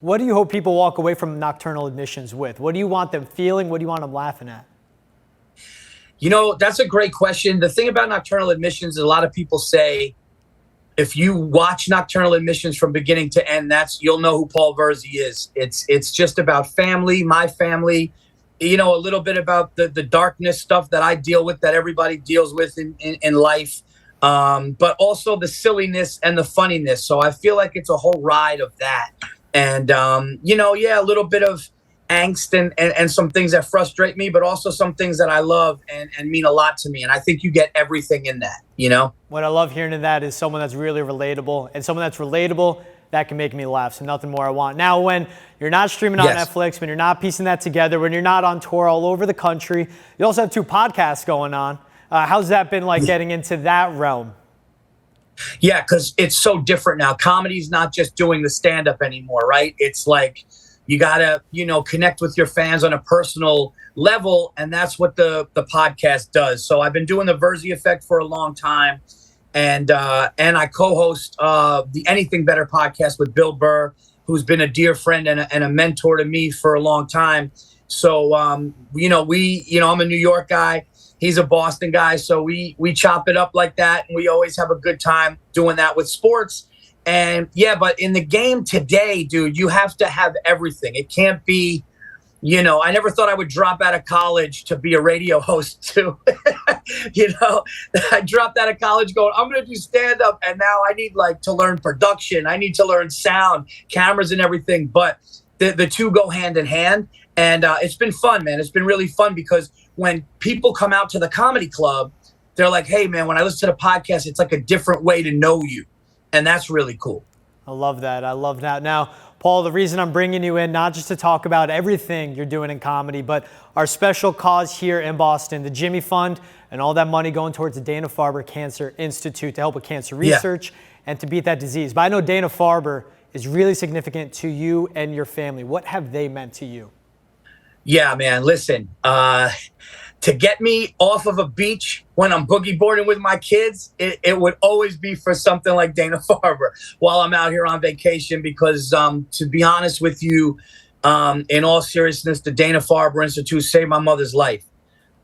What do you hope people walk away from Nocturnal Emissions with? What do you want them feeling? What do you want them laughing at? You know, that's a great question. The thing about Nocturnal Emissions is a lot of people say, if you watch Nocturnal Emissions from beginning to end, you'll know who Paul Virzi is. It's just about family, my family, you know, a little bit about the darkness stuff that I deal with, that everybody deals with in life, but also the silliness and the funniness. So I feel like it's a whole ride of that. And, you know, yeah, a little bit of angst and some things that frustrate me, but also some things that I love and mean a lot to me. And I think you get everything in that, you know? What I love hearing in that is someone that's really relatable, and someone that's relatable that can make me laugh. So nothing more I want. Now, when you're not streaming on Netflix, when you're not piecing that together, when you're not on tour all over the country, you also have 2 podcasts going on. How's that been like getting into that realm? Yeah, because it's so different now. Comedy's not just doing the stand-up anymore, right? It's like you got to, you know, connect with your fans on a personal level, and that's what the podcast does. So I've been doing the Virzi Effect for a long time, and I co-host the Anything Better podcast with Bill Burr, who's been a dear friend and a mentor to me for a long time. So, you know, I'm a New York guy. He's a Boston guy, so we chop it up like that, and we always have a good time doing that with sports. And yeah, but in the game today, dude, you have to have everything. It can't be, you know, I never thought I would drop out of college to be a radio host too. You know, I dropped out of college going, I'm going to do stand up, and now I need like to learn production. I need to learn sound, cameras and everything. But the two go hand in hand. And it's been fun, man. It's been really fun because when people come out to the comedy club, they're like, hey, man, when I listen to the podcast, it's like a different way to know you. And that's really cool. I love that. I love that. Now, Paul, the reason I'm bringing you in, not just to talk about everything you're doing in comedy, but our special cause here in Boston, the Jimmy Fund, and all that money going towards the Dana-Farber Cancer Institute to help with cancer research and to beat that disease. But I know Dana-Farber is really significant to you and your family. What have they meant to you? Yeah, man, listen, to get me off of a beach when I'm boogie boarding with my kids, it would always be for something like Dana-Farber while I'm out here on vacation, because to be honest with you, in all seriousness, the Dana-Farber Institute saved my mother's life.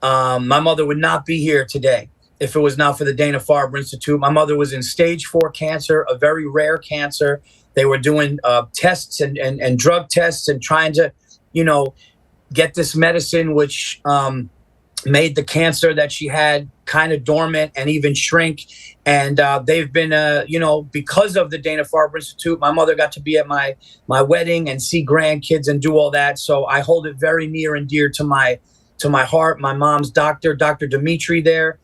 My mother would not be here today if it was not for the Dana-Farber Institute. My mother was in stage 4 cancer, a very rare cancer. They were doing tests and drug tests and trying to, you know, get this medicine, which made the cancer that she had kind of dormant and even shrink. And they've been, you know, because of the Dana-Farber Institute, my mother got to be at my wedding and see grandkids and do all that. So I hold it very near and dear to my heart. My mom's doctor, Dr. Dimitri there,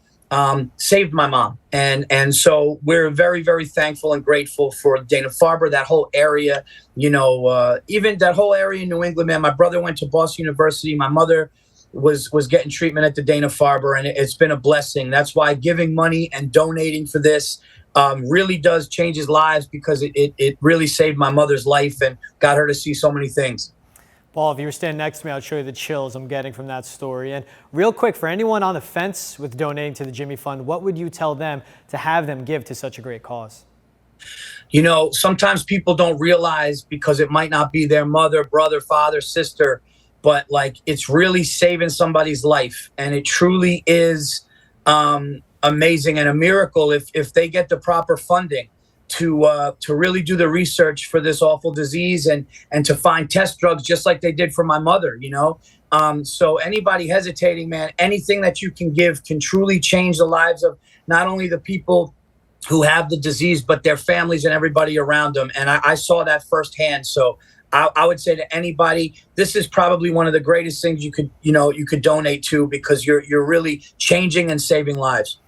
saved my mom. And so we're very, very thankful and grateful for Dana-Farber, that whole area, you know, even that whole area in New England, man. My brother went to Boston University. My mother was getting treatment at the Dana-Farber, and it's been a blessing. That's why giving money and donating for this really does change his lives, because it really saved my mother's life and got her to see so many things. Paul, if you were standing next to me, I'd show you the chills I'm getting from that story. And real quick, for anyone on the fence with donating to the Jimmy Fund, what would you tell them to have them give to such a great cause? You know, sometimes people don't realize, because it might not be their mother, brother, father, sister, but like it's really saving somebody's life. And it truly is amazing and a miracle if they get the proper funding to really do the research for this awful disease and to find test drugs, just like they did for my mother, you know? So anybody hesitating, man, anything that you can give can truly change the lives of not only the people who have the disease, but their families and everybody around them. And I saw that firsthand. So I would say to anybody, this is probably one of the greatest things you could donate to, because you're really changing and saving lives.